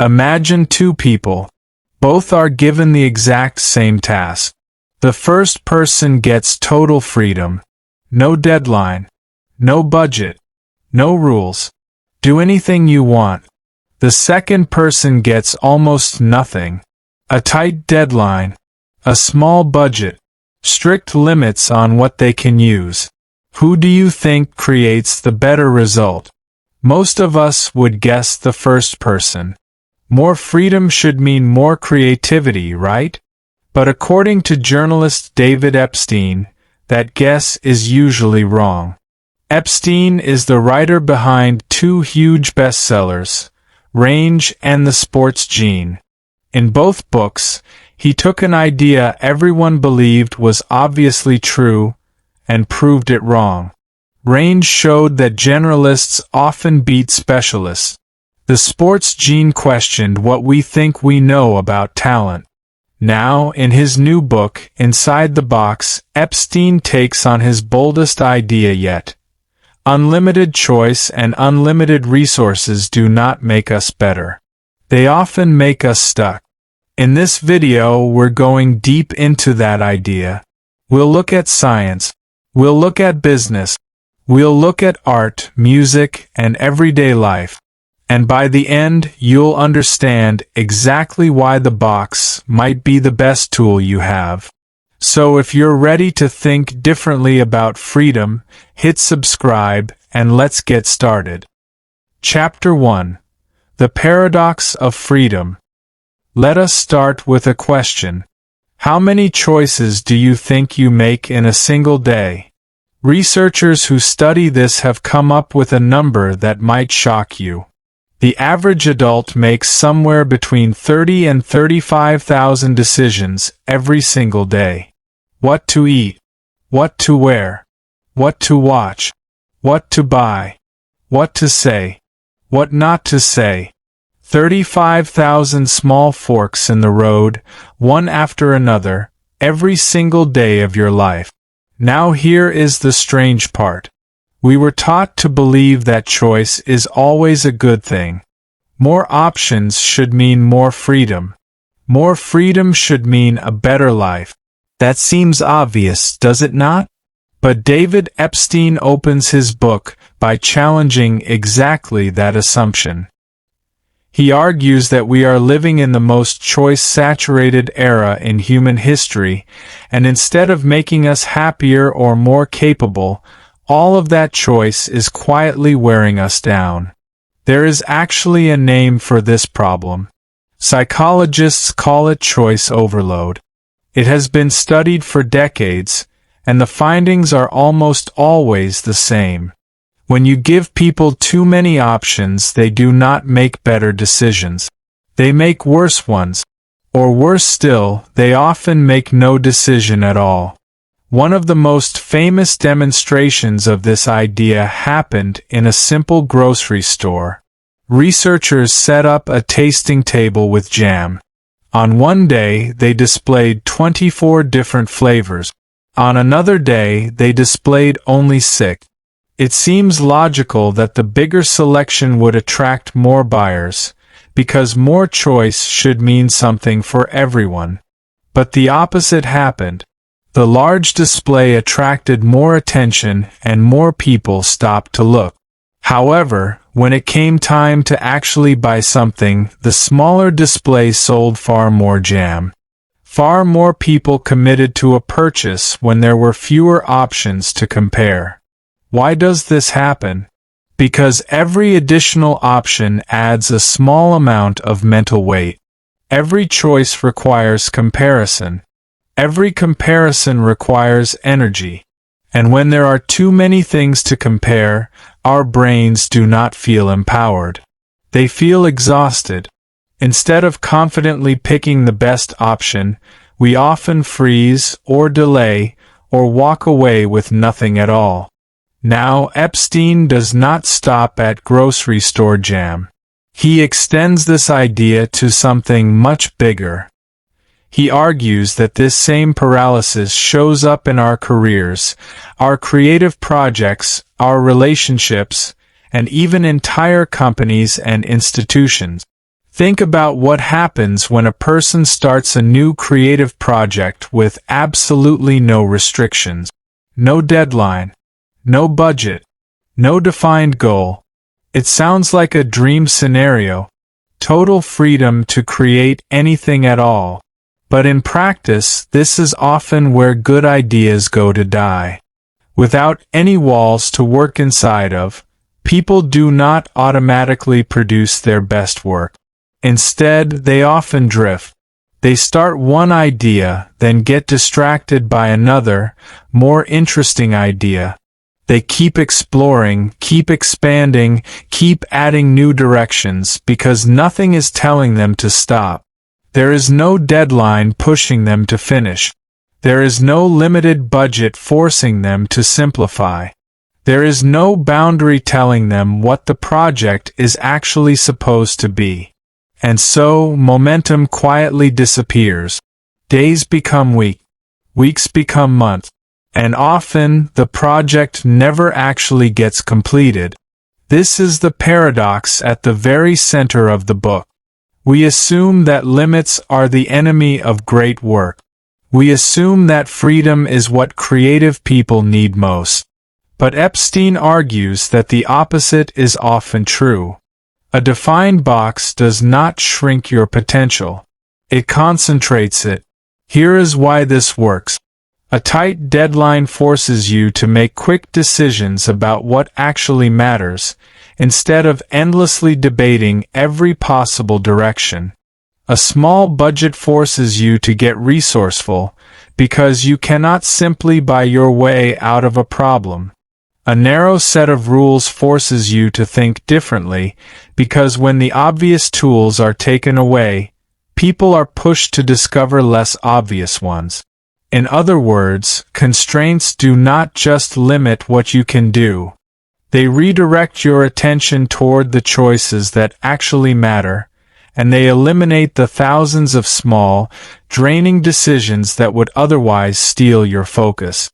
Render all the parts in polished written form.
Imagine two people. Both are given the exact same task. The first person gets total freedom. No deadline. No budget. No rules. Do anything you want. The second person gets almost nothing. A tight deadline. A small budget. Strict limits on what they can use. Who do you think creates the better result? Most of us would guess the first person. More freedom should mean more creativity, right? But according to journalist David Epstein, that guess is usually wrong. Epstein is the writer behind two huge bestsellers, Range and The Sports Gene. In both books, he took an idea everyone believed was obviously true and proved it wrong. Range showed that generalists often beat specialists. The Sports Gene questioned what we think we know about talent. Now, in his new book, Inside the Box, Epstein takes on his boldest idea yet. Unlimited choice and unlimited resources do not make us better. They often make us stuck. In this video, we're going deep into that idea. We'll look at science. We'll look at business. We'll look at art, music, and everyday life. And by the end, you'll understand exactly why the box might be the best tool you have. So if you're ready to think differently about freedom, hit subscribe and let's get started. Chapter 1. The Paradox of Freedom. Let us start with a question. How many choices do you think you make in a single day? Researchers who study this have come up with a number that might shock you. The average adult makes somewhere between 30 and 35,000 decisions every single day. What to eat, what to wear, what to watch, what to buy, what to say, what not to say. 35,000 small forks in the road, one after another, every single day of your life. Now here is the strange part. We were taught to believe that choice is always a good thing. More options should mean more freedom. More freedom should mean a better life. That seems obvious, does it not? But David Epstein opens his book by challenging exactly that assumption. He argues that we are living in the most choice-saturated era in human history, and instead of making us happier or more capable, all of that choice is quietly wearing us down. There is actually a name for this problem. Psychologists call it choice overload. It has been studied for decades, and the findings are almost always the same. When you give people too many options, they do not make better decisions. They make worse ones. Or worse still, they often make no decision at all. One of the most famous demonstrations of this idea happened in a simple grocery store. Researchers set up a tasting table with jam. On one day, they displayed 24 different flavors. On another day, they displayed only 6. It seems logical that the bigger selection would attract more buyers, because more choice should mean something for everyone. But the opposite happened. The large display attracted more attention and more people stopped to look. However, when it came time to actually buy something, the smaller display sold far more jam. Far more people committed to a purchase when there were fewer options to compare. Why does this happen? Because every additional option adds a small amount of mental weight. Every choice requires comparison. Every comparison requires energy. And when there are too many things to compare, our brains do not feel empowered. They feel exhausted. Instead of confidently picking the best option, we often freeze or delay or walk away with nothing at all. Now, Epstein does not stop at grocery store jam. He extends this idea to something much bigger. He argues that this same paralysis shows up in our careers, our creative projects, our relationships, and even entire companies and institutions. Think about what happens when a person starts a new creative project with absolutely no restrictions, no deadline, no budget, no defined goal. It sounds like a dream scenario, total freedom to create anything at all. But in practice, this is often where good ideas go to die. Without any walls to work inside of, people do not automatically produce their best work. Instead, they often drift. They start one idea, then get distracted by another, more interesting idea. They keep exploring, keep expanding, keep adding new directions because nothing is telling them to stop. There is no deadline pushing them to finish. There is no limited budget forcing them to simplify. There is no boundary telling them what the project is actually supposed to be. And so, momentum quietly disappears. Days become weeks become months, and often the project never actually gets completed. This is the paradox at the very center of the book. We assume that limits are the enemy of great work. We assume that freedom is what creative people need most. But Epstein argues that the opposite is often true. A defined box does not shrink your potential. It concentrates it. Here is why this works. A tight deadline forces you to make quick decisions about what actually matters, instead of endlessly debating every possible direction. A small budget forces you to get resourceful, because you cannot simply buy your way out of a problem. A narrow set of rules forces you to think differently, because when the obvious tools are taken away, people are pushed to discover less obvious ones. In other words, constraints do not just limit what you can do. They redirect your attention toward the choices that actually matter, and they eliminate the thousands of small, draining decisions that would otherwise steal your focus.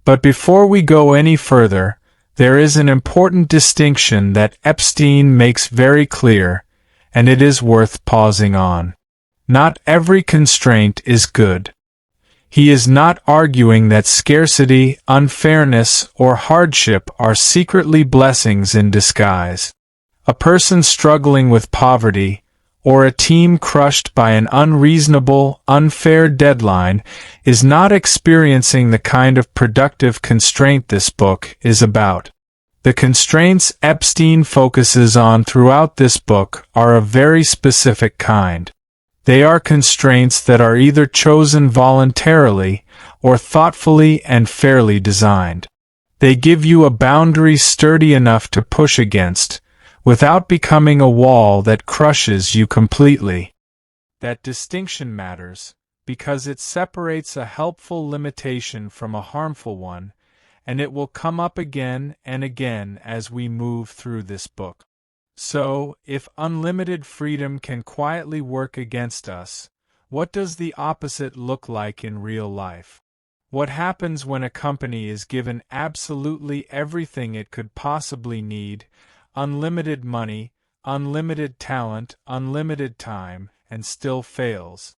But before we go any further, there is an important distinction that Epstein makes very clear, and it is worth pausing on. Not every constraint is good. He is not arguing that scarcity, unfairness, or hardship are secretly blessings in disguise. A person struggling with poverty, or a team crushed by an unreasonable, unfair deadline, is not experiencing the kind of productive constraint this book is about. The constraints Epstein focuses on throughout this book are a very specific kind. They are constraints that are either chosen voluntarily or thoughtfully and fairly designed. They give you a boundary sturdy enough to push against, without becoming a wall that crushes you completely. That distinction matters, because it separates a helpful limitation from a harmful one, and it will come up again and again as we move through this book. So, if unlimited freedom can quietly work against us, what does the opposite look like in real life? What happens when a company is given absolutely everything it could possibly need, unlimited money, unlimited talent, unlimited time, and still fails?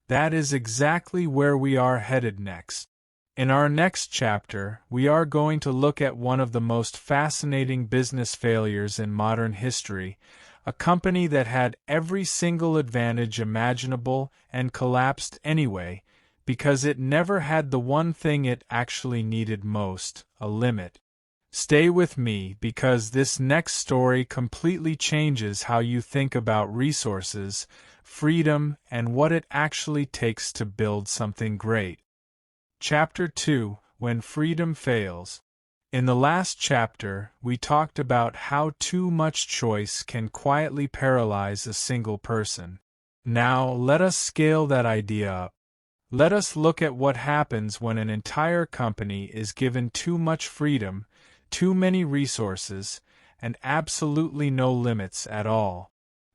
That is exactly where we are headed next. In our next chapter, we are going to look at one of the most fascinating business failures in modern history, a company that had every single advantage imaginable and collapsed anyway, because it never had the one thing it actually needed most, a limit. Stay with me, because this next story completely changes how you think about resources, freedom, and what it actually takes to build something great. Chapter 2: When Freedom Fails. In the last chapter, we talked about how too much choice can quietly paralyze a single person. Now, let us scale that idea up. Let us look at what happens when an entire company is given too much freedom, too many resources, and absolutely no limits at all.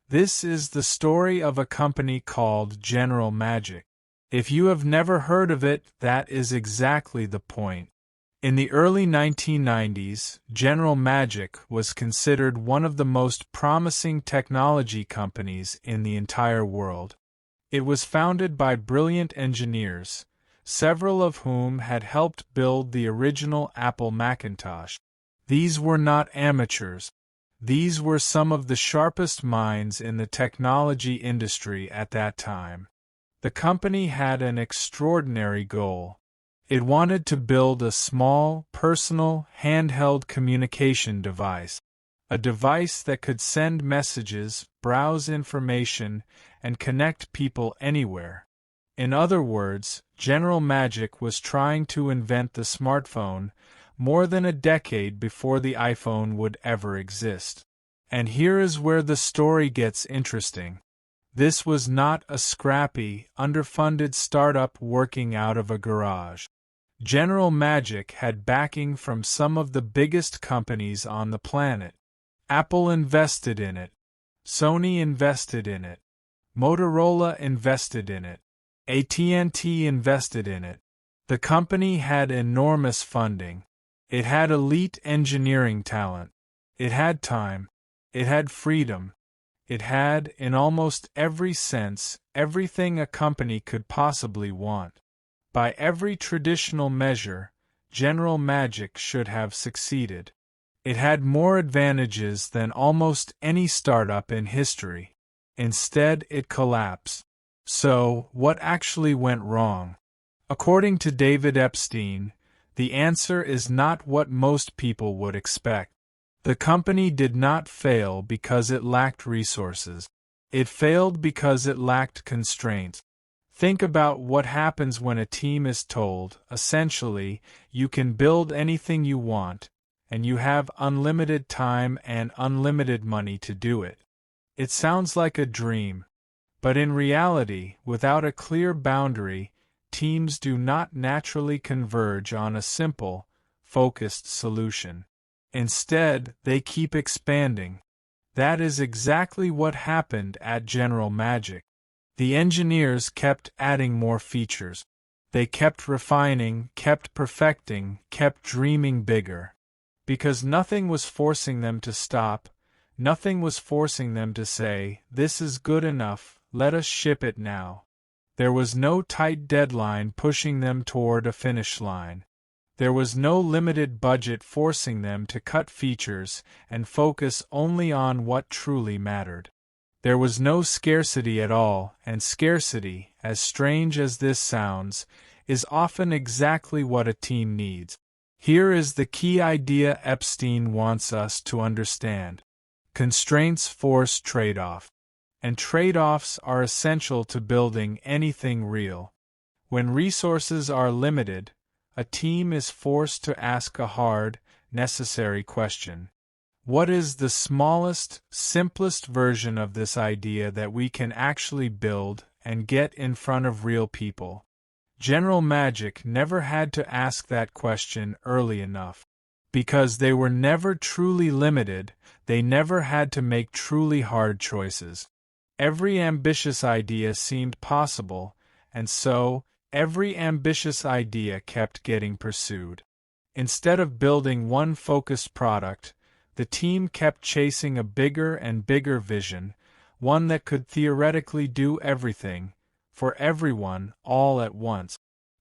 This is the story of a company called General Magic. If you have never heard of it, that is exactly the point. In the early 1990s, General Magic was considered one of the most promising technology companies in the entire world. It was founded by brilliant engineers, several of whom had helped build the original Apple Macintosh. These were not amateurs. These were some of the sharpest minds in the technology industry at that time. The company had an extraordinary goal. It wanted to build a small, personal, handheld communication device. A device that could send messages, browse information, and connect people anywhere. In other words, General Magic was trying to invent the smartphone more than a decade before the iPhone would ever exist. And here is where the story gets interesting. This was not a scrappy, underfunded startup working out of a garage. General Magic had backing from some of the biggest companies on the planet. Apple invested in it. Sony invested in it. Motorola invested in it. AT&T invested in it. The company had enormous funding. It had elite engineering talent. It had time. It had freedom. It had, in almost every sense, everything a company could possibly want. By every traditional measure, General Magic should have succeeded. It had more advantages than almost any startup in history. Instead, it collapsed. So, what actually went wrong? According to David Epstein, the answer is not what most people would expect. The company did not fail because it lacked resources. It failed because it lacked constraints. Think about what happens when a team is told, essentially, you can build anything you want, and you have unlimited time and unlimited money to do it. It sounds like a dream, but in reality, without a clear boundary, teams do not naturally converge on a simple, focused solution. Instead, they keep expanding. That is exactly what happened at General Magic. The engineers kept adding more features. They kept refining, kept perfecting, kept dreaming bigger. Because nothing was forcing them to stop, nothing was forcing them to say, "This is good enough, let us ship it now." There was no tight deadline pushing them toward a finish line. There was no limited budget forcing them to cut features and focus only on what truly mattered. There was no scarcity at all, and scarcity, as strange as this sounds, is often exactly what a team needs. Here is the key idea Epstein wants us to understand. Constraints force trade-off. And trade-offs are essential to building anything real. When resources are limited, a team is forced to ask a hard, necessary question. What is the smallest, simplest version of this idea that we can actually build and get in front of real people? General Magic never had to ask that question early enough. Because they were never truly limited, they never had to make truly hard choices. Every ambitious idea seemed possible, and so, every ambitious idea kept getting pursued. Instead of building one focused product, the team kept chasing a bigger and bigger vision, one that could theoretically do everything, for everyone, all at once.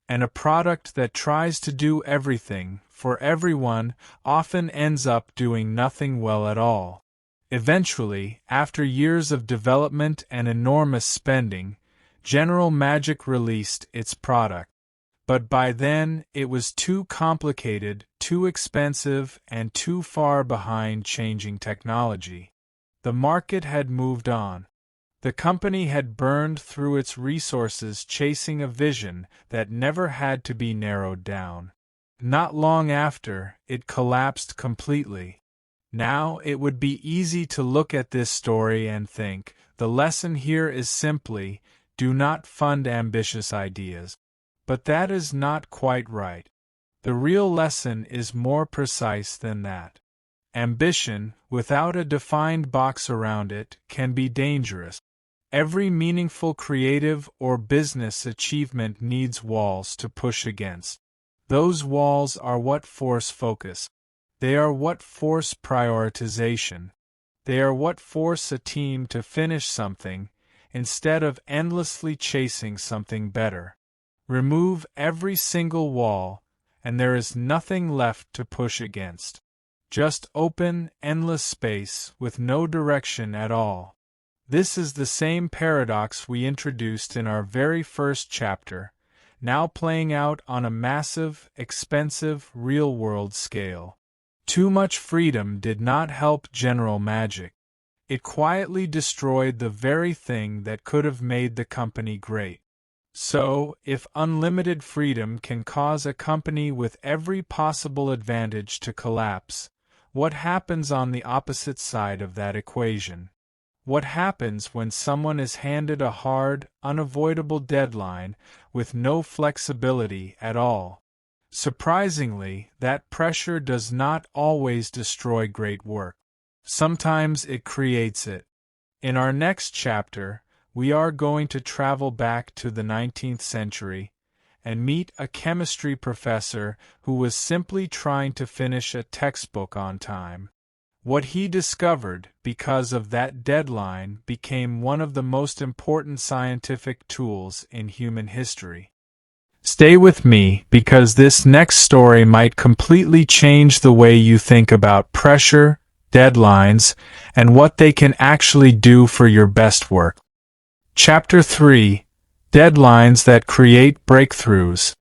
And a product that tries to do everything, for everyone, often ends up doing nothing well at all. Eventually, after years of development and enormous spending, General Magic released its product. But by then, it was too complicated, too expensive, and too far behind changing technology. The market had moved on. The company had burned through its resources chasing a vision that never had to be narrowed down. Not long after, it collapsed completely. Now, it would be easy to look at this story and think, the lesson here is simply, do not fund ambitious ideas. But that is not quite right. The real lesson is more precise than that. Ambition, without a defined box around it, can be dangerous. Every meaningful creative or business achievement needs walls to push against. Those walls are what force focus. They are what force prioritization. They are what force a team to finish something instead of endlessly chasing something better. Remove every single wall, and there is nothing left to push against. Just open, endless space with no direction at all. This is the same paradox we introduced in our very first chapter, now playing out on a massive, expensive, real-world scale. Too much freedom did not help General Magic. It quietly destroyed the very thing that could have made the company great. So, if unlimited freedom can cause a company with every possible advantage to collapse, what happens on the opposite side of that equation? What happens when someone is handed a hard, unavoidable deadline with no flexibility at all? Surprisingly, that pressure does not always destroy great work. Sometimes it creates it. In our next chapter, we are going to travel back to the 19th century and meet a chemistry professor who was simply trying to finish a textbook on time. What he discovered because of that deadline became one of the most important scientific tools in human history. Stay with me because this next story might completely change the way you think about pressure, deadlines, and what they can actually do for your best work. Chapter 3: Deadlines that Create Breakthroughs.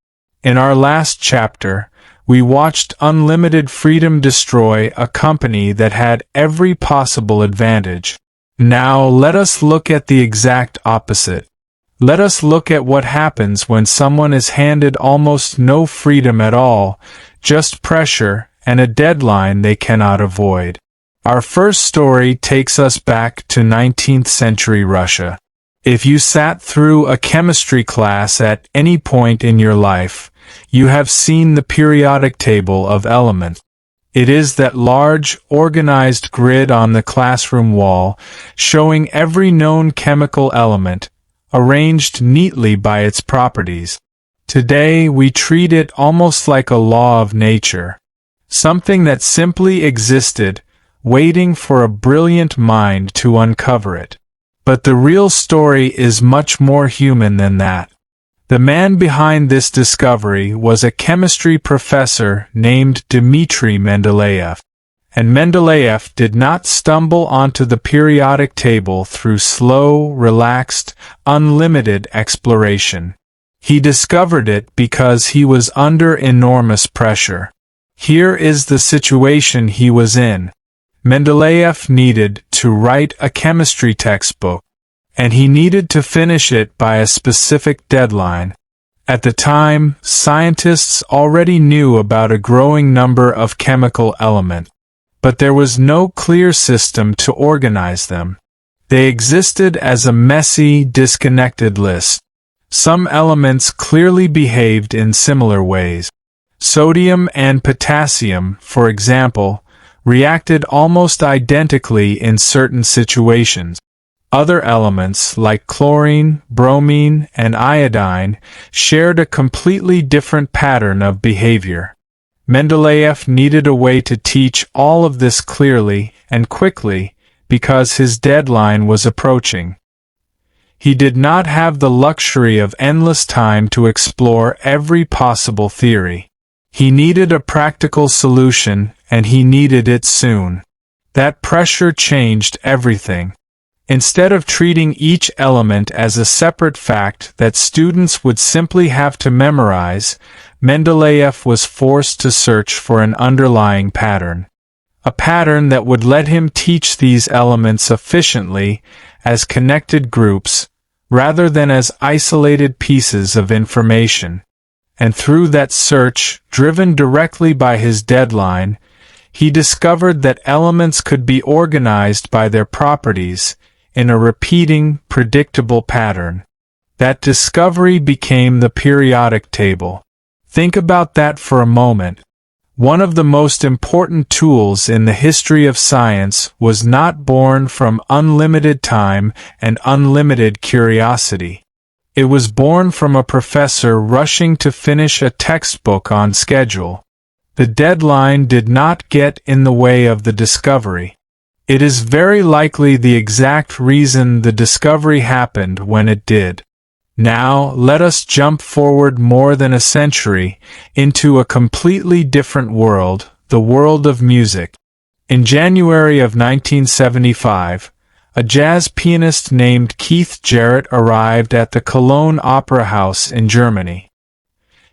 In our last chapter, we watched unlimited freedom destroy a company that had every possible advantage. Now let us look at the exact opposite. Let us look at what happens when someone is handed almost no freedom at all, just pressure and a deadline they cannot avoid. Our first story takes us back to 19th century Russia. If you sat through a chemistry class at any point in your life, you have seen the periodic table of elements. It is that large, organized grid on the classroom wall, showing every known chemical element, arranged neatly by its properties. Today we treat it almost like a law of nature, something that simply existed, waiting for a brilliant mind to uncover it. But the real story is much more human than that. The man behind this discovery was a chemistry professor named Dmitri Mendeleev. And Mendeleev did not stumble onto the periodic table through slow, relaxed, unlimited exploration. He discovered it because he was under enormous pressure. Here is the situation he was in. Mendeleev needed to write a chemistry textbook, and he needed to finish it by a specific deadline. At the time, scientists already knew about a growing number of chemical elements, but there was no clear system to organize them. They existed as a messy, disconnected list. Some elements clearly behaved in similar ways. Sodium and potassium, for example, reacted almost identically in certain situations. Other elements, like chlorine, bromine, and iodine, shared a completely different pattern of behavior. Mendeleev needed a way to teach all of this clearly and quickly because his deadline was approaching. He did not have the luxury of endless time to explore every possible theory. He needed a practical solution, and he needed it soon. That pressure changed everything. Instead of treating each element as a separate fact that students would simply have to memorize, Mendeleev was forced to search for an underlying pattern. A pattern that would let him teach these elements efficiently as connected groups, rather than as isolated pieces of information. And through that search, driven directly by his deadline, he discovered that elements could be organized by their properties in a repeating, predictable pattern. That discovery became the periodic table. Think about that for a moment. One of the most important tools in the history of science was not born from unlimited time and unlimited curiosity. It was born from a professor rushing to finish a textbook on schedule. The deadline did not get in the way of the discovery. It is very likely the exact reason the discovery happened when it did. Now, let us jump forward more than a century into a completely different world, the world of music. In January of 1975, a jazz pianist named Keith Jarrett arrived at the Cologne Opera House in Germany.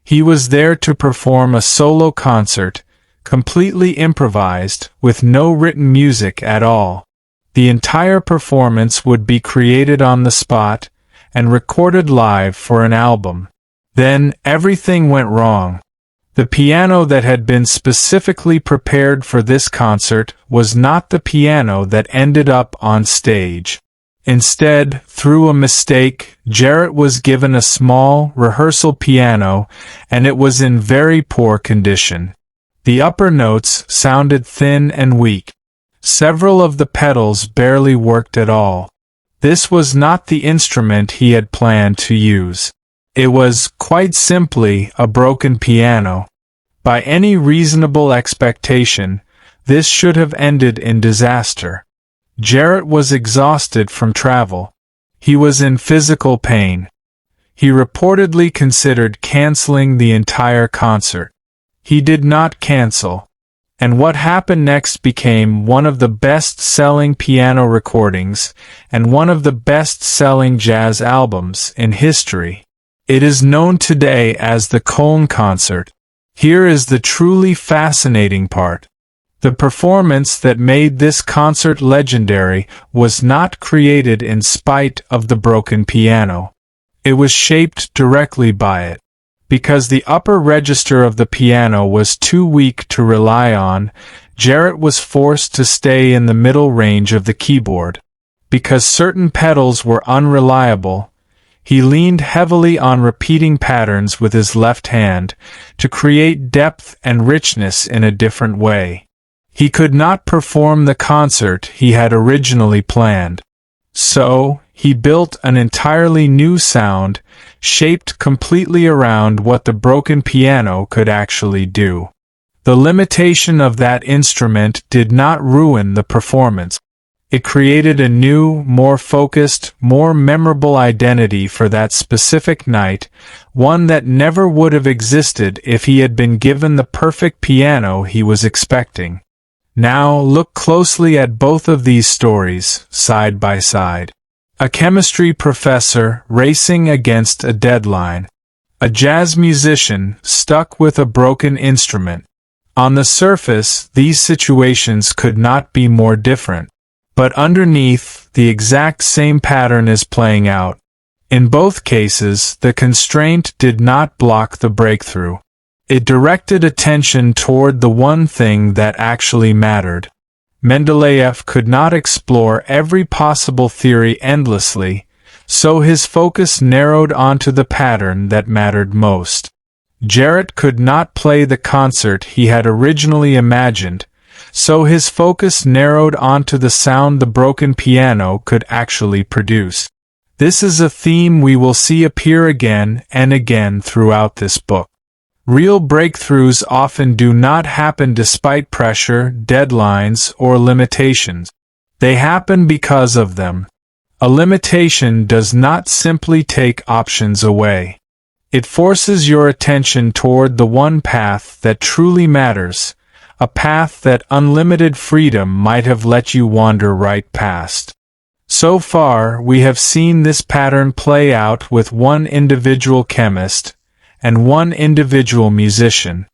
He was there to perform a solo concert, completely improvised, with no written music at all. The entire performance would be created on the spot and recorded live for an album. Then, everything went wrong. The piano that had been specifically prepared for this concert was not the piano that ended up on stage. Instead, through a mistake, Jarrett was given a small, rehearsal piano, and it was in very poor condition. The upper notes sounded thin and weak. Several of the pedals barely worked at all. This was not the instrument he had planned to use. It was, quite simply, a broken piano. By any reasonable expectation, this should have ended in disaster. Jarrett was exhausted from travel. He was in physical pain. He reportedly considered canceling the entire concert. He did not cancel. And what happened next became one of the best-selling piano recordings and one of the best-selling jazz albums in history. It is known today as the Cologne Concert. Here is the truly fascinating part. The performance that made this concert legendary was not created in spite of the broken piano. It was shaped directly by it. Because the upper register of the piano was too weak to rely on, Jarrett was forced to stay in the middle range of the keyboard. Because certain pedals were unreliable, he leaned heavily on repeating patterns with his left hand to create depth and richness in a different way. He could not perform the concert he had originally planned. So, he built an entirely new sound, shaped completely around what the broken piano could actually do. The limitation of that instrument did not ruin the performance. It created a new, more focused, more memorable identity for that specific night, one that never would have existed if he had been given the perfect piano he was expecting. Now look closely at both of these stories, side by side. A chemistry professor racing against a deadline. A jazz musician stuck with a broken instrument. On the surface, these situations could not be more different. But underneath, the exact same pattern is playing out. In both cases, the constraint did not block the breakthrough. It directed attention toward the one thing that actually mattered. Mendeleev could not explore every possible theory endlessly, so his focus narrowed onto the pattern that mattered most. Jarrett could not play the concert he had originally imagined, so his focus narrowed onto the sound the broken piano could actually produce. This is a theme we will see appear again and again throughout this book. Real breakthroughs often do not happen despite pressure, deadlines, or limitations. They happen because of them. A limitation does not simply take options away. It forces your attention toward the one path that truly matters, a path that unlimited freedom might have let you wander right past. So far, we have seen this pattern play out with one individual chemist and one individual musician.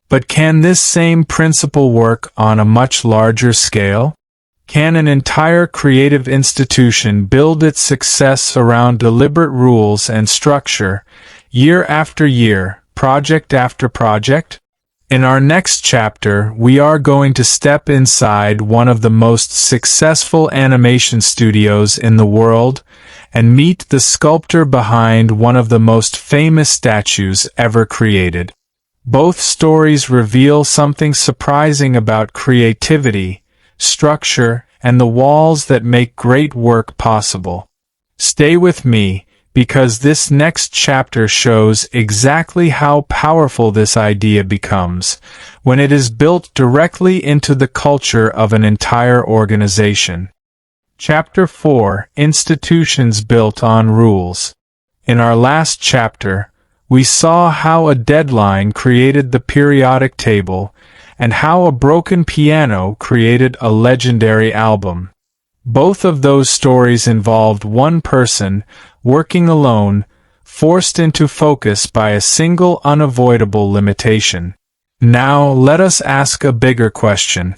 But can this same principle work on a much larger scale? Can an entire creative institution build its success around deliberate rules and structure, year after year, project after project? In our next chapter, we are going to step inside one of the most successful animation studios in the world and meet the sculptor behind one of the most famous statues ever created. Both stories reveal something surprising about creativity, structure, and the walls that make great work possible. Stay with me, because this next chapter shows exactly how powerful this idea becomes when it is built directly into the culture of an entire organization. Chapter 4: Institutions Built on Rules. In our last chapter, we saw how a deadline created the periodic table and how a broken piano created a legendary album. Both of those stories involved one person working alone, forced into focus by a single unavoidable limitation. Now let us ask a bigger question.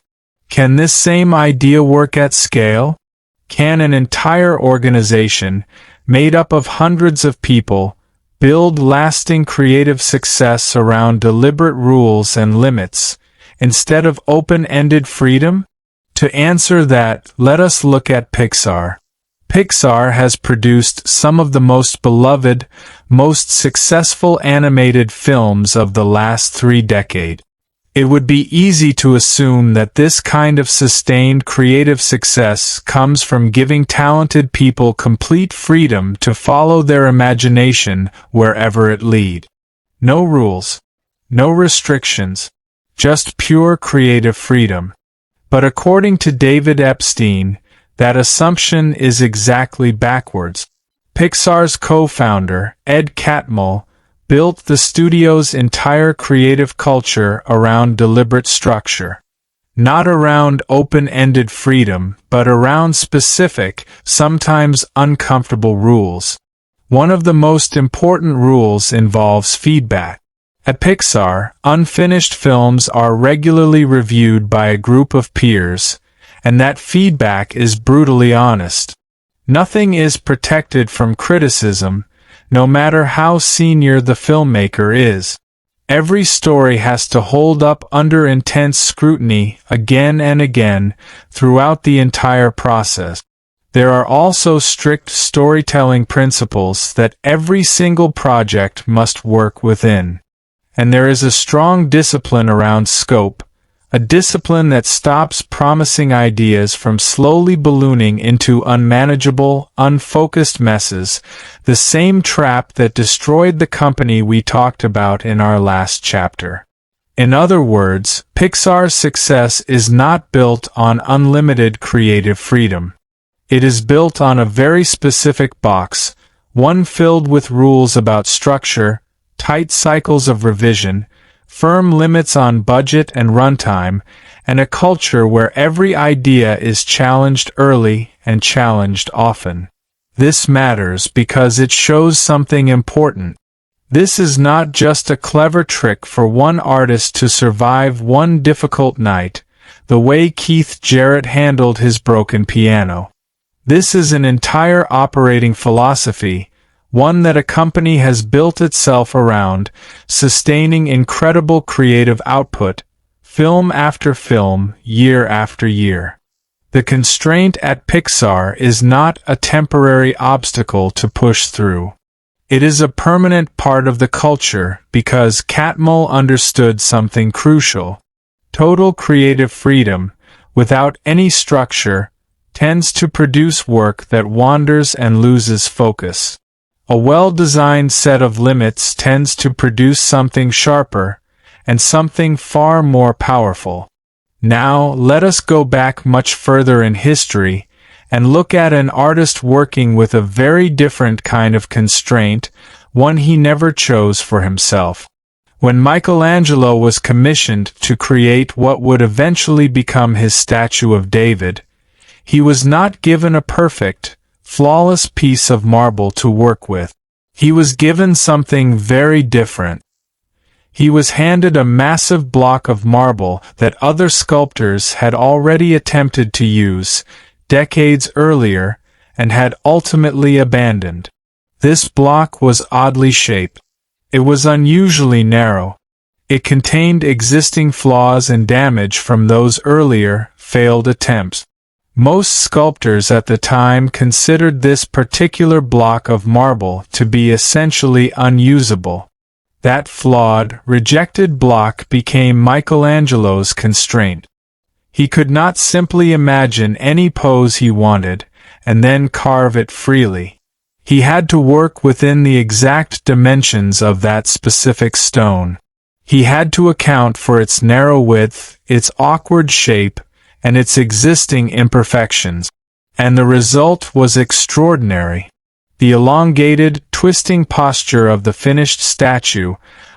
Can this same idea work at scale? Can an entire organization, made up of hundreds of people, build lasting creative success around deliberate rules and limits, instead of open-ended freedom? To answer that, let us look at Pixar. Pixar has produced some of the most beloved, most successful animated films of the last 3 decades. It would be easy to assume that this kind of sustained creative success comes from giving talented people complete freedom to follow their imagination wherever it leads. No rules, no restrictions, just pure creative freedom. But according to David Epstein, that assumption is exactly backwards. Pixar's co-founder, Ed Catmull, built the studio's entire creative culture around deliberate structure. Not around open-ended freedom, but around specific, sometimes uncomfortable rules. One of the most important rules involves feedback. At Pixar, unfinished films are regularly reviewed by a group of peers, and that feedback is brutally honest. Nothing is protected from criticism, no matter how senior the filmmaker is. Every story has to hold up under intense scrutiny again and again throughout the entire process. There are also strict storytelling principles that every single project must work within. And there is a strong discipline around scope, a discipline that stops promising ideas from slowly ballooning into unmanageable, unfocused messes, the same trap that destroyed the company we talked about in our last chapter. In other words, Pixar's success is not built on unlimited creative freedom. It is built on a very specific box, one filled with rules about structure, tight cycles of revision, firm limits on budget and runtime, and a culture where every idea is challenged early and challenged often. This matters because it shows something important. This is not just a clever trick for one artist to survive one difficult night, the way Keith Jarrett handled his broken piano. This is an entire operating philosophy, one that a company has built itself around, sustaining incredible creative output, film after film, year after year. The constraint at Pixar is not a temporary obstacle to push through. It is a permanent part of the culture because Catmull understood something crucial. Total creative freedom, without any structure, tends to produce work that wanders and loses focus. A well-designed set of limits tends to produce something sharper, and something far more powerful. Now, let us go back much further in history, and look at an artist working with a very different kind of constraint, one he never chose for himself. When Michelangelo was commissioned to create what would eventually become his statue of David, he was not given a perfect, flawless piece of marble to work with. He was given something very different. He was handed a massive block of marble that other sculptors had already attempted to use decades earlier and had ultimately abandoned. This block was oddly shaped. It was unusually narrow. It contained existing flaws and damage from those earlier, failed attempts. Most sculptors at the time considered this particular block of marble to be essentially unusable. That flawed, rejected block became Michelangelo's constraint. He could not simply imagine any pose he wanted, and then carve it freely. He had to work within the exact dimensions of that specific stone. He had to account for its narrow width, its awkward shape, and its existing imperfections. And the result was extraordinary. The elongated, twisting posture of the finished statue,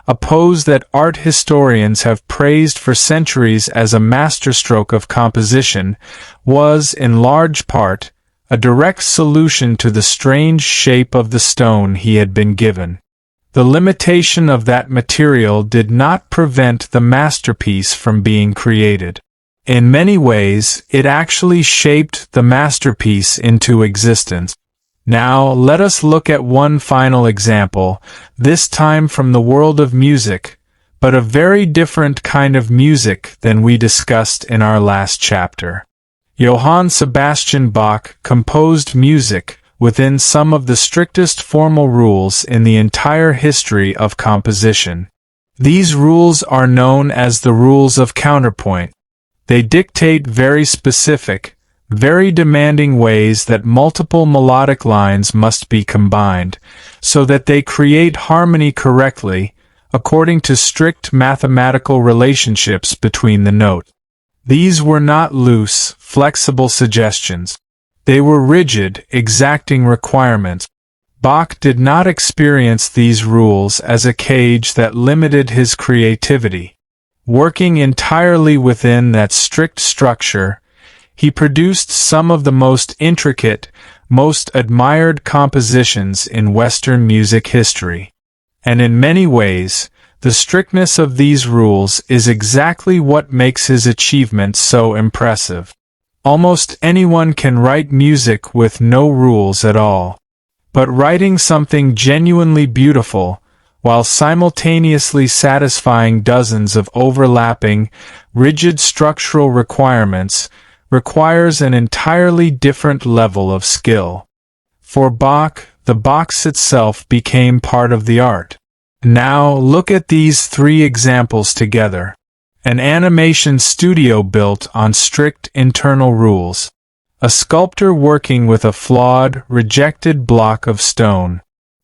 a pose that art historians have praised for centuries as a masterstroke of composition, was, in large part, a direct solution to the strange shape of the stone he had been given. The limitation of that material did not prevent the masterpiece from being created. In many ways, it actually shaped the masterpiece into existence. Now, let us look at one final example, this time from the world of music, but a very different kind of music than we discussed in our last chapter. Johann Sebastian Bach composed music within some of the strictest formal rules in the entire history of composition. These rules are known as the rules of counterpoint. They dictate very specific, very demanding ways that multiple melodic lines must be combined, so that they create harmony correctly, according to strict mathematical relationships between the notes. These were not loose, flexible suggestions. They were rigid, exacting requirements. Bach did not experience these rules as a cage that limited his creativity. Working entirely within that strict structure, he produced some of the most intricate, most admired compositions in Western music history. And in many ways, the strictness of these rules is exactly what makes his achievement so impressive. Almost anyone can write music with no rules at all. But writing something genuinely beautiful, while simultaneously satisfying dozens of overlapping, rigid structural requirements, requires an entirely different level of skill. For Bach, the box itself became part of the art. Now look at these three examples together. An animation studio built on strict internal rules. A sculptor working with a flawed, rejected block of stone.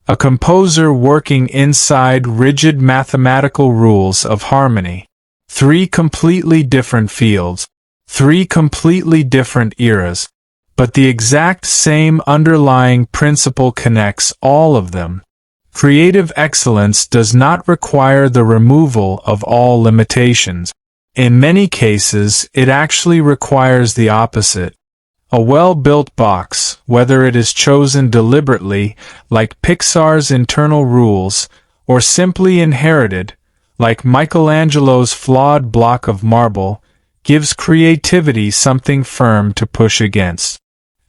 A composer working inside rigid mathematical rules of harmony. Three completely different fields. Three completely different eras. But the exact same underlying principle connects all of them. Creative excellence does not require the removal of all limitations. In many cases, it actually requires the opposite. A well-built box, whether it is chosen deliberately, like Pixar's internal rules, or simply inherited, like Michelangelo's flawed block of marble, gives creativity something firm to push against.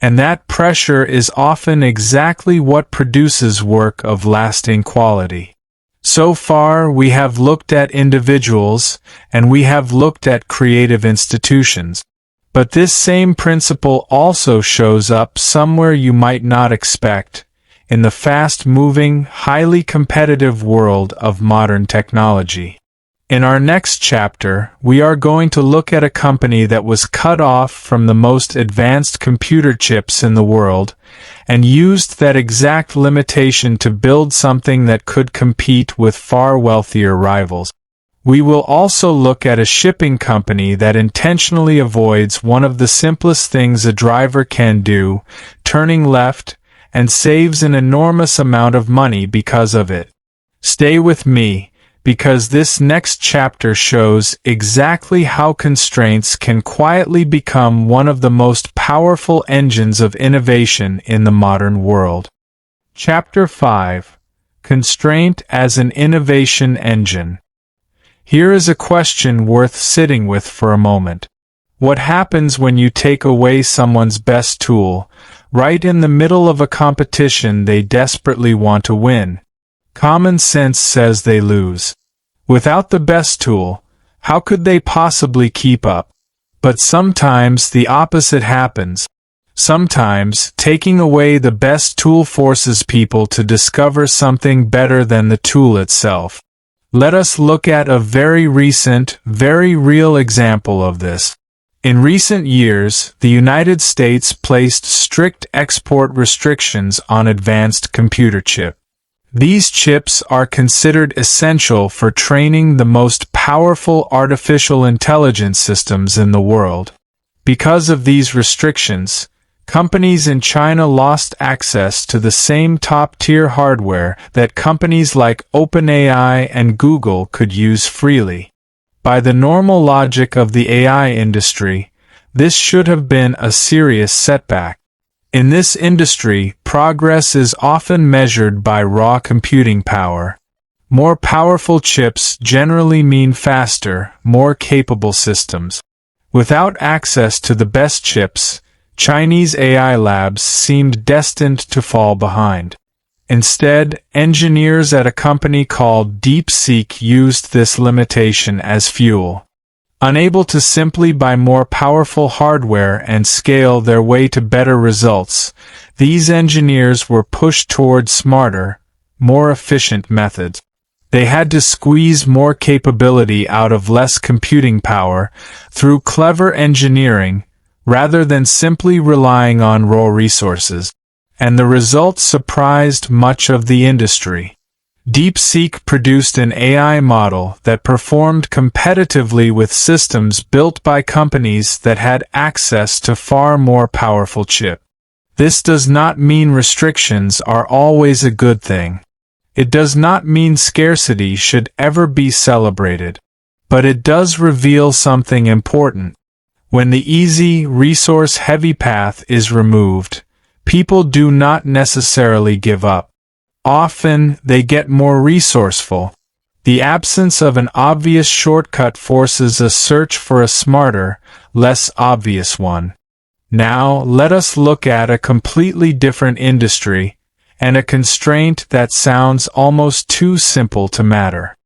And that pressure is often exactly what produces work of lasting quality. So far, we have looked at individuals, and we have looked at creative institutions. But this same principle also shows up somewhere you might not expect, in the fast-moving, highly competitive world of modern technology. In our next chapter, we are going to look at a company that was cut off from the most advanced computer chips in the world, and used that exact limitation to build something that could compete with far wealthier rivals. We will also look at a shipping company that intentionally avoids one of the simplest things a driver can do, turning left, and saves an enormous amount of money because of it. Stay with me, because this next chapter shows exactly how constraints can quietly become one of the most powerful engines of innovation in the modern world. Chapter 5. Constraint as an Innovation Engine. Here is a question worth sitting with for a moment. What happens when you take away someone's best tool, right in the middle of a competition they desperately want to win? Common sense says they lose. Without the best tool, how could they possibly keep up? But sometimes the opposite happens. Sometimes, taking away the best tool forces people to discover something better than the tool itself. Let us look at a very recent, very real example of this. In recent years, the United States placed strict export restrictions on advanced computer chips. These chips are considered essential for training the most powerful artificial intelligence systems in the world. Because of these restrictions, companies in China lost access to the same top-tier hardware that companies like OpenAI and Google could use freely. By the normal logic of the AI industry, this should have been a serious setback. In this industry, progress is often measured by raw computing power. More powerful chips generally mean faster, more capable systems. Without access to the best chips, Chinese AI labs seemed destined to fall behind. Instead, engineers at a company called DeepSeek used this limitation as fuel. Unable to simply buy more powerful hardware and scale their way to better results, these engineers were pushed toward smarter, more efficient methods. They had to squeeze more capability out of less computing power through clever engineering, rather than simply relying on raw resources. And the results surprised much of the industry. DeepSeek produced an AI model that performed competitively with systems built by companies that had access to far more powerful chips. This does not mean restrictions are always a good thing. It does not mean scarcity should ever be celebrated. But it does reveal something important. When the easy, resource-heavy path is removed, people do not necessarily give up. Often, they get more resourceful. The absence of an obvious shortcut forces a search for a smarter, less obvious one. Now, let us look at a completely different industry, and a constraint that sounds almost too simple to matter.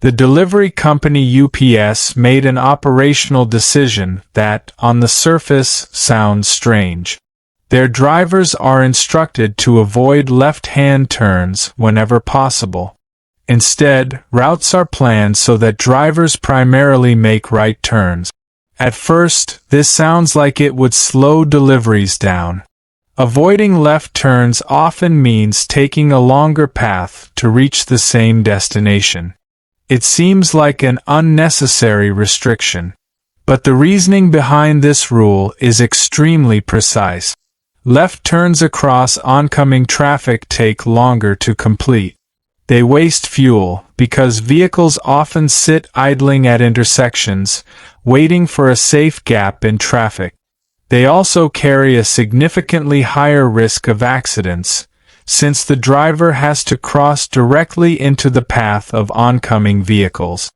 The delivery company UPS made an operational decision that, on the surface, sounds strange. Their drivers are instructed to avoid left-hand turns whenever possible. Instead, routes are planned so that drivers primarily make right turns. At first, this sounds like it would slow deliveries down. Avoiding left turns often means taking a longer path to reach the same destination. It seems like an unnecessary restriction. But the reasoning behind this rule is extremely precise. Left turns across oncoming traffic take longer to complete. They waste fuel because vehicles often sit idling at intersections, waiting for a safe gap in traffic. They also carry a significantly higher risk of accidents, since the driver has to cross directly into the path of oncoming vehicles.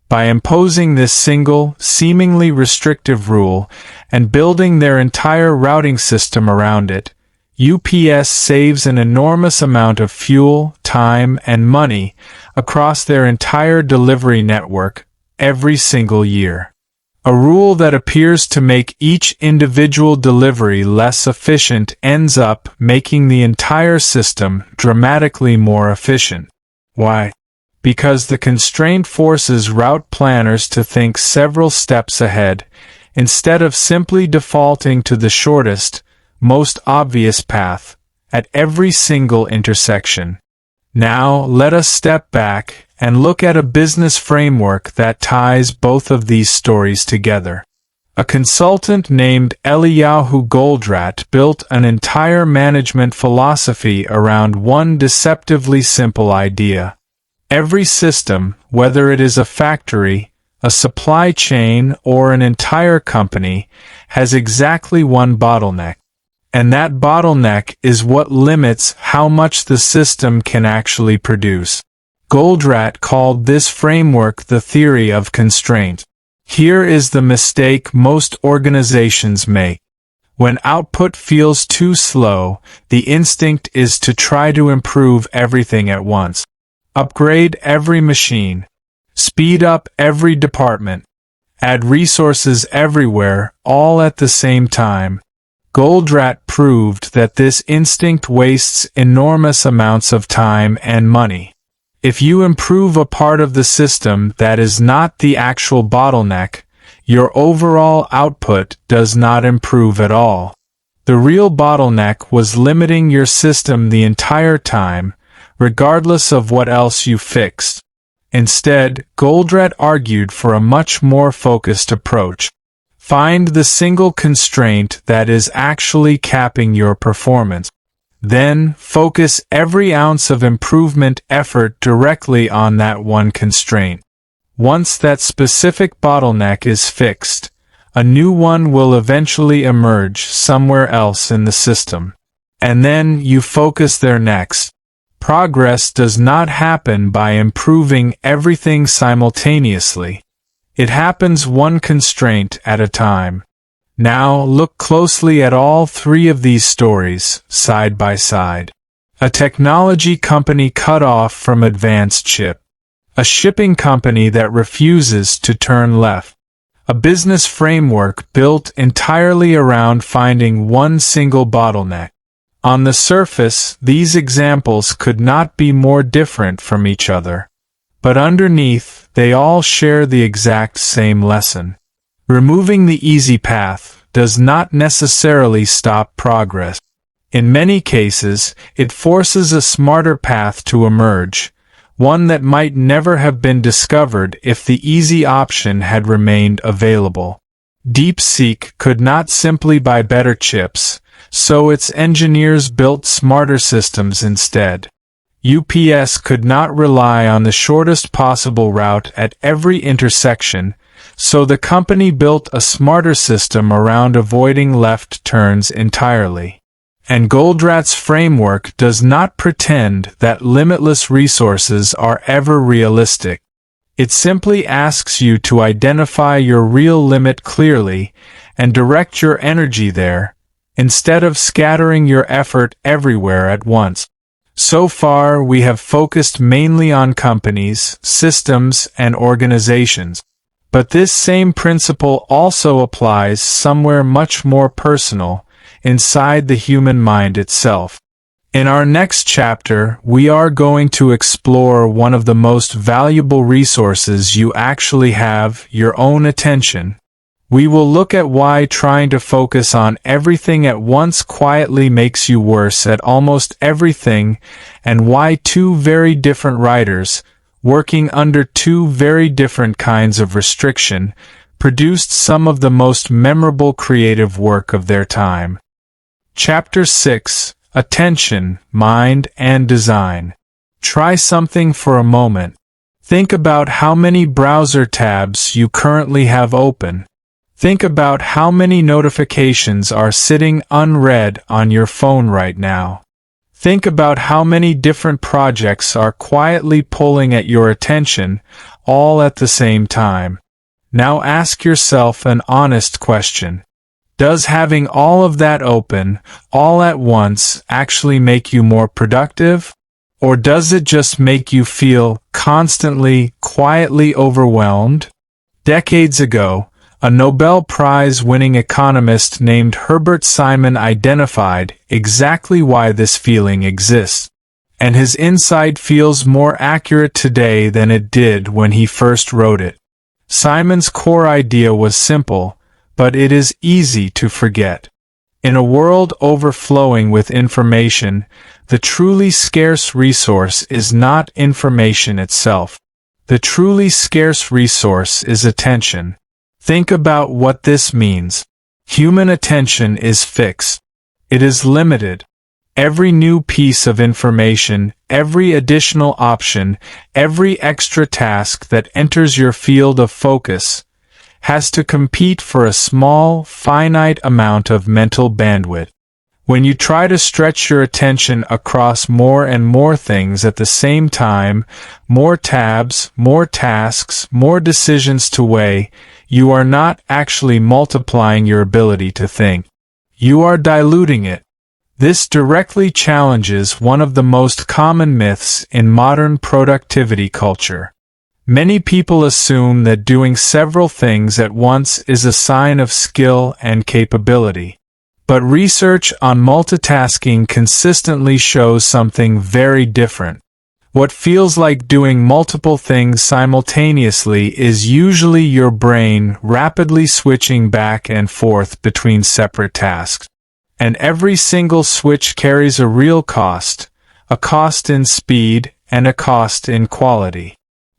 By imposing this single, seemingly restrictive rule and building their entire routing system around it, UPS saves an enormous amount of fuel, time, and money across their entire delivery network every single year. A rule that appears to make each individual delivery less efficient ends up making the entire system dramatically more efficient. Why? Because the constraint forces route planners to think several steps ahead, instead of simply defaulting to the shortest, most obvious path at every single intersection. Now, let us step back and look at a business framework that ties both of these stories together. A consultant named Eliyahu Goldratt built an entire management philosophy around one deceptively simple idea. Every system, whether it is a factory, a supply chain, or an entire company, has exactly one bottleneck. And that bottleneck is what limits how much the system can actually produce. Goldratt called this framework the theory of constraint. Here is the mistake most organizations make. When output feels too slow, the instinct is to try to improve everything at once. Upgrade every machine. Speed up every department. Add resources everywhere, all at the same time. Goldratt proved that this instinct wastes enormous amounts of time and money. If you improve a part of the system that is not the actual bottleneck, your overall output does not improve at all. The real bottleneck was limiting your system the entire time, regardless of what else you fixed. Instead, Goldratt argued for a much more focused approach. Find the single constraint that is actually capping your performance. Then, focus every ounce of improvement effort directly on that one constraint. Once that specific bottleneck is fixed, a new one will eventually emerge somewhere else in the system. And then you focus there next. Progress does not happen by improving everything simultaneously. It happens one constraint at a time. Now look closely at all three of these stories, side by side. A technology company cut off from advanced chip. A shipping company that refuses to turn left. A business framework built entirely around finding one single bottleneck. On the surface, these examples could not be more different from each other. But underneath, they all share the exact same lesson. Removing the easy path does not necessarily stop progress. In many cases, it forces a smarter path to emerge, one that might never have been discovered if the easy option had remained available. DeepSeek could not simply buy better chips, so its engineers built smarter systems instead. UPS could not rely on the shortest possible route at every intersection, so the company built a smarter system around avoiding left turns entirely. And Goldratt's framework does not pretend that limitless resources are ever realistic. It simply asks you to identify your real limit clearly and direct your energy there, instead of scattering your effort everywhere at once. So far, we have focused mainly on companies, systems, and organizations. But this same principle also applies somewhere much more personal, inside the human mind itself. In our next chapter, we are going to explore one of the most valuable resources you actually have, your own attention. We will look at why trying to focus on everything at once quietly makes you worse at almost everything, and why two very different writers, working under two very different kinds of restriction, produced some of the most memorable creative work of their time. Chapter 6: Attention, Mind, and Design. Try something for a moment. Think about how many browser tabs you currently have open. Think about how many notifications are sitting unread on your phone right now. Think about how many different projects are quietly pulling at your attention, all at the same time. Now ask yourself an honest question. Does having all of that open, all at once, actually make you more productive? Or does it just make you feel constantly, quietly overwhelmed? Decades ago, a Nobel Prize-winning economist named Herbert Simon identified exactly why this feeling exists, and his insight feels more accurate today than it did when he first wrote it. Simon's core idea was simple, but it is easy to forget. In a world overflowing with information, the truly scarce resource is not information itself. The truly scarce resource is attention. Think about what this means. Human attention is fixed. It is limited. Every new piece of information, every additional option, every extra task that enters your field of focus has to compete for a small, finite amount of mental bandwidth. When you try to stretch your attention across more and more things at the same time, more tabs, more tasks, more decisions to weigh, you are not actually multiplying your ability to think. You are diluting it. This directly challenges one of the most common myths in modern productivity culture. Many people assume that doing several things at once is a sign of skill and capability. But research on multitasking consistently shows something very different. What feels like doing multiple things simultaneously is usually your brain rapidly switching back and forth between separate tasks. And every single switch carries a real cost, a cost in speed and a cost in quality.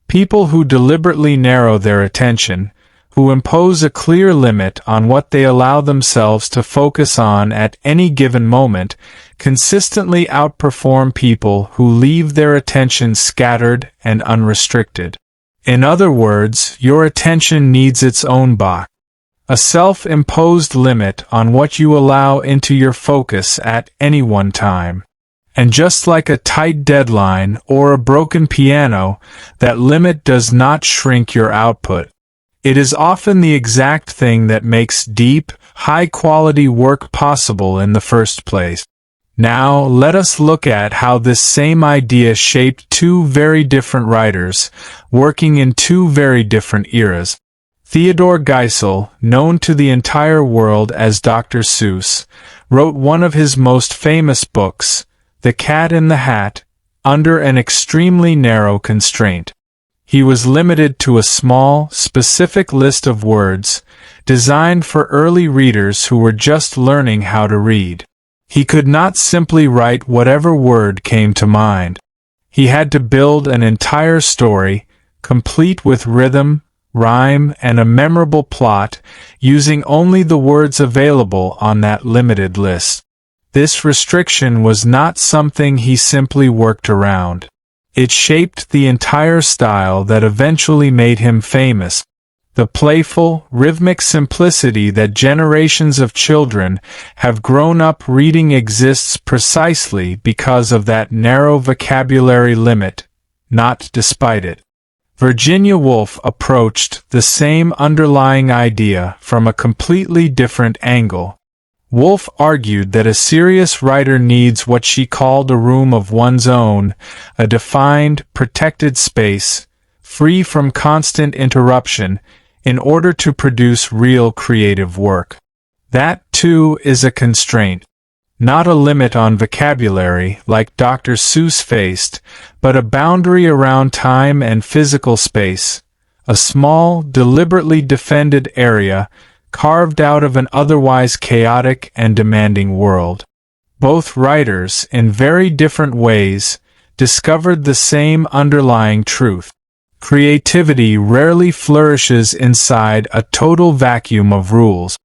People who deliberately narrow their attention, who impose a clear limit on what they allow themselves to focus on at any given moment, consistently outperform people who leave their attention scattered and unrestricted. In other words, your attention needs its own box, a self-imposed limit on what you allow into your focus at any one time. And just like a tight deadline or a broken piano, that limit does not shrink your output. It is often the exact thing that makes deep, high-quality work possible in the first place. Now, let us look at how this same idea shaped two very different writers, working in two very different eras. Theodore Geisel, known to the entire world as Dr. Seuss, wrote one of his most famous books, The Cat in the Hat, under an extremely narrow constraint. He was limited to a small, specific list of words, designed for early readers who were just learning how to read. He could not simply write whatever word came to mind. He had to build an entire story, complete with rhythm, rhyme, and a memorable plot, using only the words available on that limited list. This restriction was not something he simply worked around. It shaped the entire style that eventually made him famous. The playful, rhythmic simplicity that generations of children have grown up reading exists precisely because of that narrow vocabulary limit, not despite it. Virginia Woolf approached the same underlying idea from a completely different angle. Woolf argued that a serious writer needs what she called a room of one's own, a defined, protected space, free from constant interruption, in order to produce real creative work. That, too, is a constraint. Not a limit on vocabulary, like Dr. Seuss faced, but a boundary around time and physical space, a small, deliberately defended area carved out of an otherwise chaotic and demanding world. Both writers, in very different ways, discovered the same underlying truth. Creativity rarely flourishes inside a total vacuum of rules.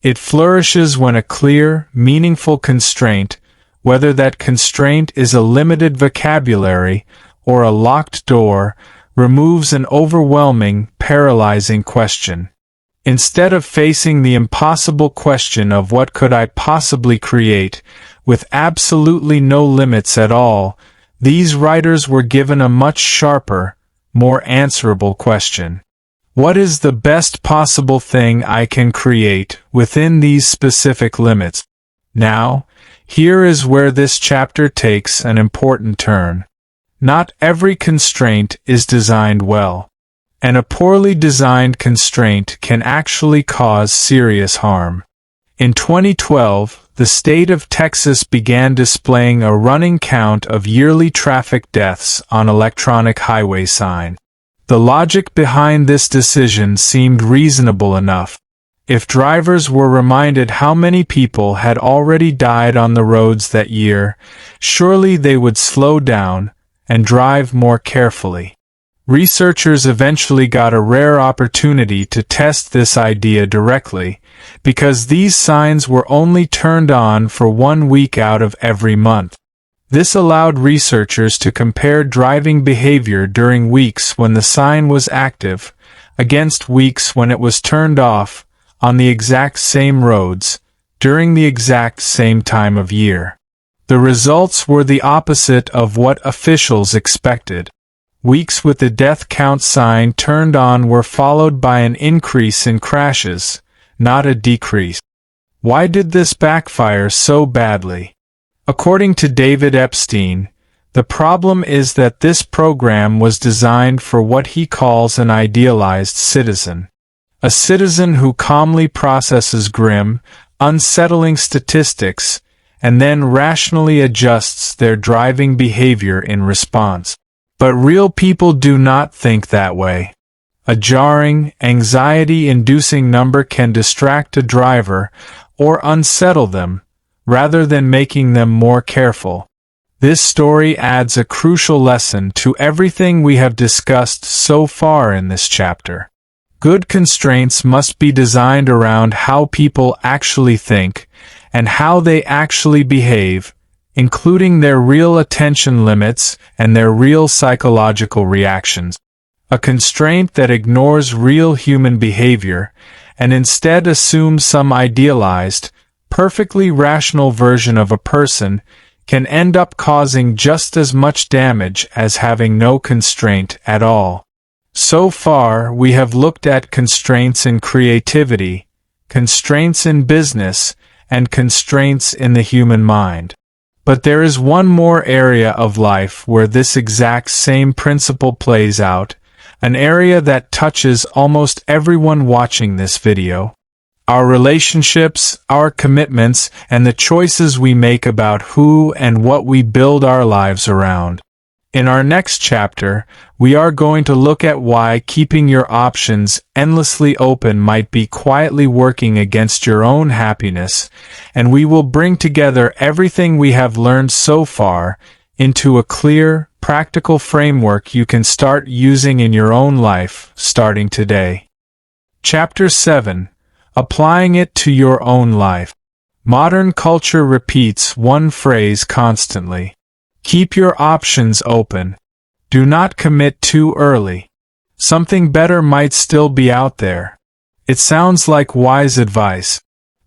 It flourishes when a clear, meaningful constraint, whether that constraint is a limited vocabulary or a locked door, removes an overwhelming, paralyzing question. Instead of facing the impossible question of what could I possibly create, with absolutely no limits at all, these writers were given a much sharper, more answerable question. What is the best possible thing I can create within these specific limits? Now, here is where this chapter takes an important turn. Not every constraint is designed well, and a poorly designed constraint can actually cause serious harm. In 2012, the state of Texas began displaying a running count of yearly traffic deaths on electronic highway signs. The logic behind this decision seemed reasonable enough. If drivers were reminded how many people had already died on the roads that year, surely they would slow down and drive more carefully. Researchers eventually got a rare opportunity to test this idea directly, because these signs were only turned on for 1 week out of every month. This allowed researchers to compare driving behavior during weeks when the sign was active, against weeks when it was turned off, on the exact same roads, during the exact same time of year. The results were the opposite of what officials expected. Weeks with the death count sign turned on were followed by an increase in crashes, not a decrease. Why did this backfire so badly? According to David Epstein, the problem is that this program was designed for what he calls an idealized citizen. A citizen who calmly processes grim, unsettling statistics, and then rationally adjusts their driving behavior in response. But real people do not think that way. A jarring, anxiety-inducing number can distract a driver or unsettle them, rather than making them more careful. This story adds a crucial lesson to everything we have discussed so far in this chapter. Good constraints must be designed around how people actually think and how they actually behave, including their real attention limits and their real psychological reactions. A constraint that ignores real human behavior and instead assumes some idealized, perfectly rational version of a person can end up causing just as much damage as having no constraint at all. So far, we have looked at constraints in creativity, constraints in business, and constraints in the human mind. But there is one more area of life where this exact same principle plays out, an area that touches almost everyone watching this video. Our relationships, our commitments, and the choices we make about who and what we build our lives around. In our next chapter, we are going to look at why keeping your options endlessly open might be quietly working against your own happiness, and we will bring together everything we have learned so far into a clear, practical framework you can start using in your own life, starting today. Chapter 7. Applying it to your own life. Modern culture repeats one phrase constantly. Keep your options open. Do not commit too early. Something better might still be out there. It sounds like wise advice.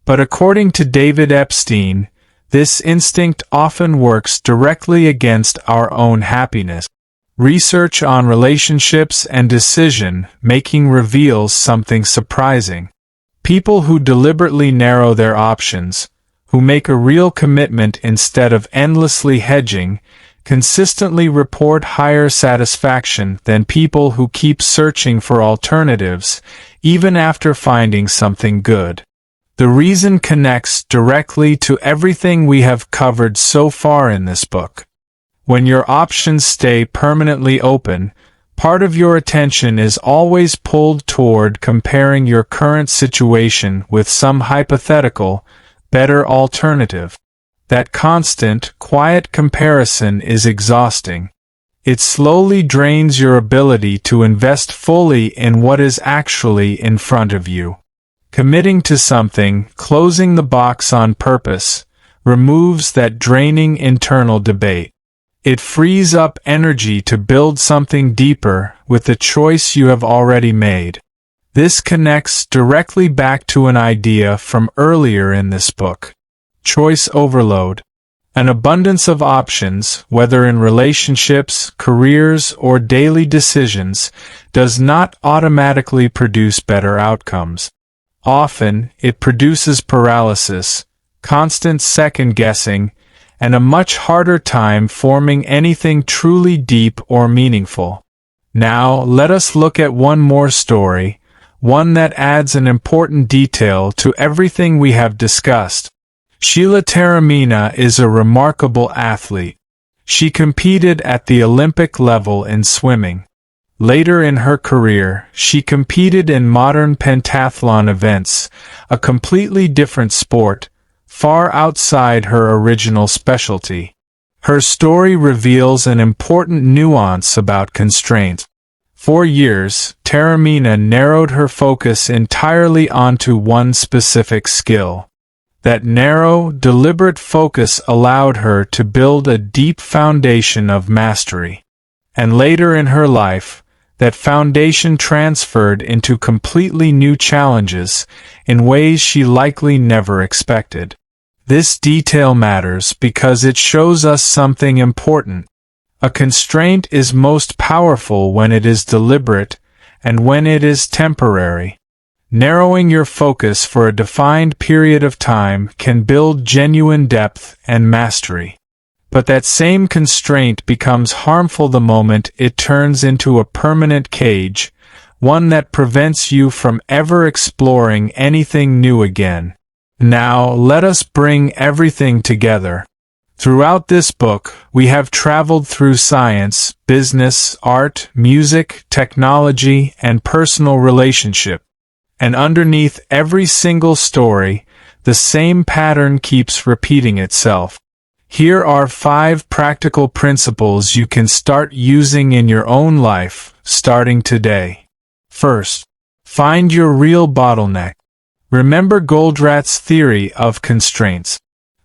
But according to David Epstein, this instinct often works directly against our own happiness. Research on relationships and decision-making reveals something surprising. People who deliberately narrow their options, who make a real commitment instead of endlessly hedging, consistently report higher satisfaction than people who keep searching for alternatives, even after finding something good. The reason connects directly to everything we have covered so far in this book. When your options stay permanently open, part of your attention is always pulled toward comparing your current situation with some hypothetical, better alternative. That constant, quiet comparison is exhausting. It slowly drains your ability to invest fully in what is actually in front of you. Committing to something, closing the box on purpose, removes that draining internal debate. It frees up energy to build something deeper with the choice you have already made. This connects directly back to an idea from earlier in this book. Choice overload. An abundance of options, whether in relationships, careers, or daily decisions, does not automatically produce better outcomes. Often, it produces paralysis, constant second-guessing, and a much harder time forming anything truly deep or meaningful. Now, let us look at one more story, one that adds an important detail to everything we have discussed. Sheila Taormina is a remarkable athlete. She competed at the Olympic level in swimming. Later in her career, she competed in modern pentathlon events, a completely different sport, far outside her original specialty. Her story reveals an important nuance about constraint. For years, Taormina narrowed her focus entirely onto one specific skill. That narrow, deliberate focus allowed her to build a deep foundation of mastery. And later in her life, that foundation transferred into completely new challenges in ways she likely never expected. This detail matters because it shows us something important. A constraint is most powerful when it is deliberate and when it is temporary. Narrowing your focus for a defined period of time can build genuine depth and mastery. But that same constraint becomes harmful the moment it turns into a permanent cage, one that prevents you from ever exploring anything new again. Now, let us bring everything together. Throughout this book, we have traveled through science, business, art, music, technology, and personal relationship. And underneath every single story, the same pattern keeps repeating itself. Here are 5 practical principles you can start using in your own life, starting today. First, find your real bottleneck. Remember Goldratt's theory of constraints.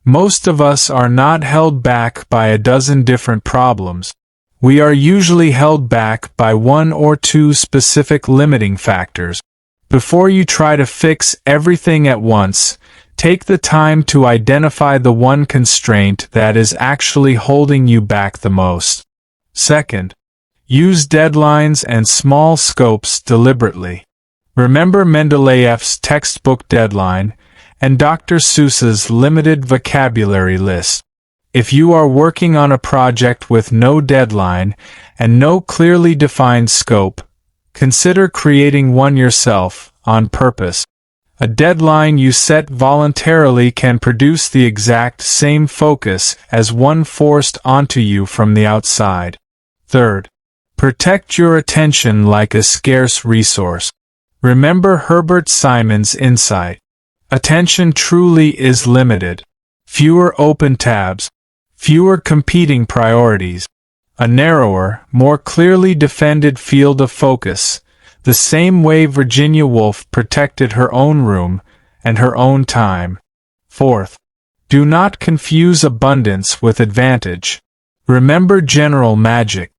Most of us are not held back by a dozen different problems. We are usually held back by 1 or 2 specific limiting factors. Before you try to fix everything at once, take the time to identify the one constraint that is actually holding you back the most. Second, use deadlines and small scopes deliberately. Remember Mendeleev's textbook deadline and Dr. Seuss's limited vocabulary list. If you are working on a project with no deadline and no clearly defined scope, consider creating one yourself, on purpose. A deadline you set voluntarily can produce the exact same focus as one forced onto you from the outside. Third, protect your attention like a scarce resource. Remember Herbert Simon's insight. Attention truly is limited. Fewer open tabs, fewer competing priorities, a narrower, more clearly defended field of focus, the same way Virginia Woolf protected her own room and her own time. Fourth, do not confuse abundance with advantage. Remember General Magic.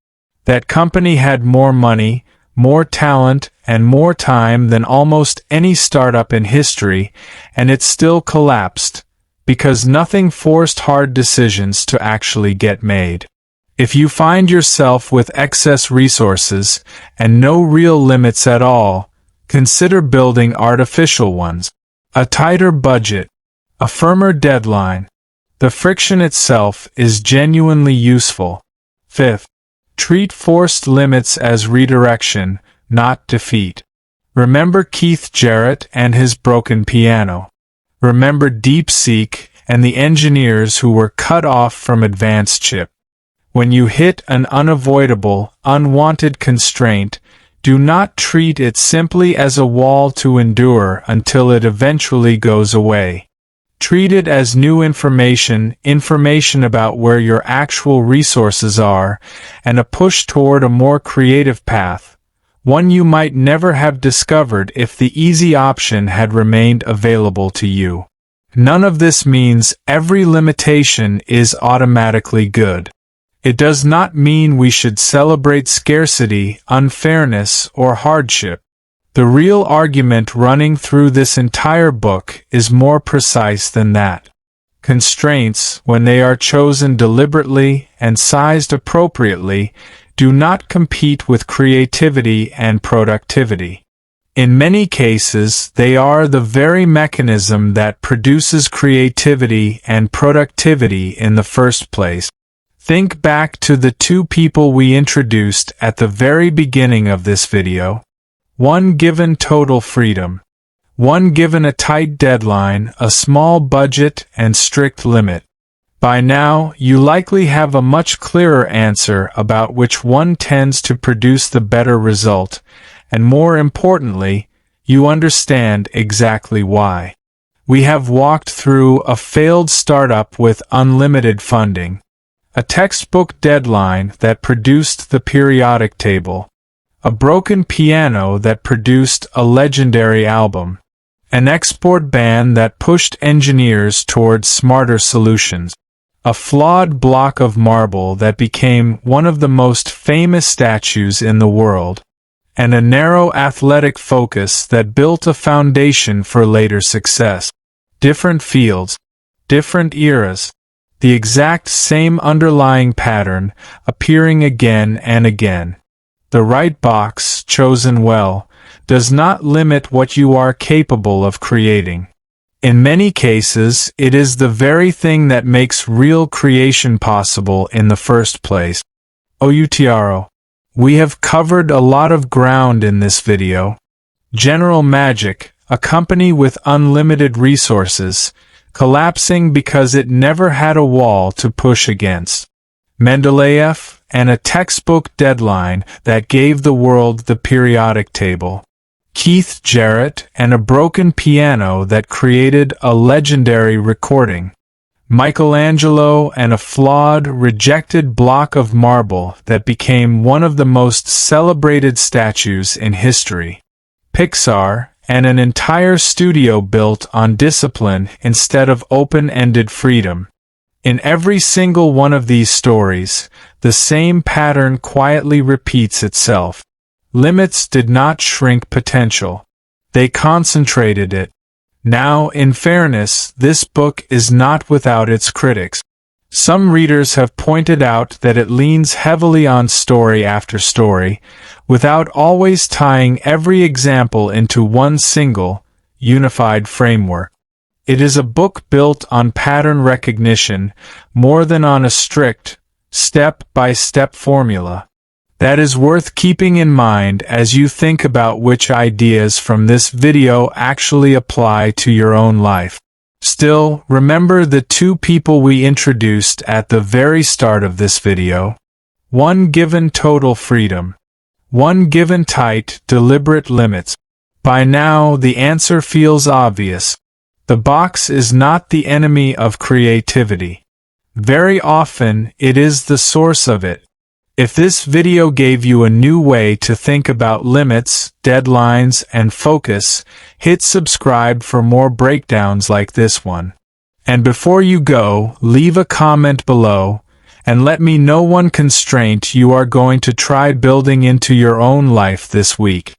That company had more money, more talent, and more time than almost any startup in history, and it still collapsed, because nothing forced hard decisions to actually get made. If you find yourself with excess resources and no real limits at all, consider building artificial ones. A tighter budget, a firmer deadline. The friction itself is genuinely useful. Fifth, treat forced limits as redirection, not defeat. Remember Keith Jarrett and his broken piano. Remember DeepSeek and the engineers who were cut off from advanced chip. When you hit an unavoidable, unwanted constraint, do not treat it simply as a wall to endure until it eventually goes away. Treat it as new information about where your actual resources are, and a push toward a more creative path, one you might never have discovered if the easy option had remained available to you. None of this means every limitation is automatically good. It does not mean we should celebrate scarcity, unfairness, or hardship. The real argument running through this entire book is more precise than that. Constraints, when they are chosen deliberately and sized appropriately, do not compete with creativity and productivity. In many cases, they are the very mechanism that produces creativity and productivity in the first place. Think back to the 2 people we introduced at the very beginning of this video. One given total freedom. One given a tight deadline, a small budget, and strict limit. By now, you likely have a much clearer answer about which one tends to produce the better result, and more importantly, you understand exactly why. We have walked through a failed startup with unlimited funding, a textbook deadline that produced the periodic table, a broken piano that produced a legendary album, an export ban that pushed engineers towards smarter solutions, a flawed block of marble that became one of the most famous statues in the world, and a narrow athletic focus that built a foundation for later success. Different fields, different eras, the exact same underlying pattern appearing again and again. The right box, chosen well, does not limit what you are capable of creating. In many cases, it is the very thing that makes real creation possible in the first place. Outro. We have covered a lot of ground in this video. General Magic, a company with unlimited resources, collapsing because it never had a wall to push against. Mendeleev, and a textbook deadline that gave the world the periodic table. Keith Jarrett, and a broken piano that created a legendary recording. Michelangelo, and a flawed, rejected block of marble that became one of the most celebrated statues in history. Pixar, and an entire studio built on discipline instead of open-ended freedom. In every single one of these stories, the same pattern quietly repeats itself. Limits did not shrink potential. They concentrated it. Now, in fairness, this book is not without its critics. Some readers have pointed out that it leans heavily on story after story, without always tying every example into one single, unified framework. It is a book built on pattern recognition more than on a strict, step-by-step formula. That is worth keeping in mind as you think about which ideas from this video actually apply to your own life. Still, remember the two people we introduced at the very start of this video. One given total freedom. One given tight, deliberate limits. By now, the answer feels obvious. The box is not the enemy of creativity. Very often, it is the source of it. If this video gave you a new way to think about limits, deadlines, and focus, hit subscribe for more breakdowns like this one. And before you go, leave a comment below, and let me know one constraint you are going to try building into your own life this week.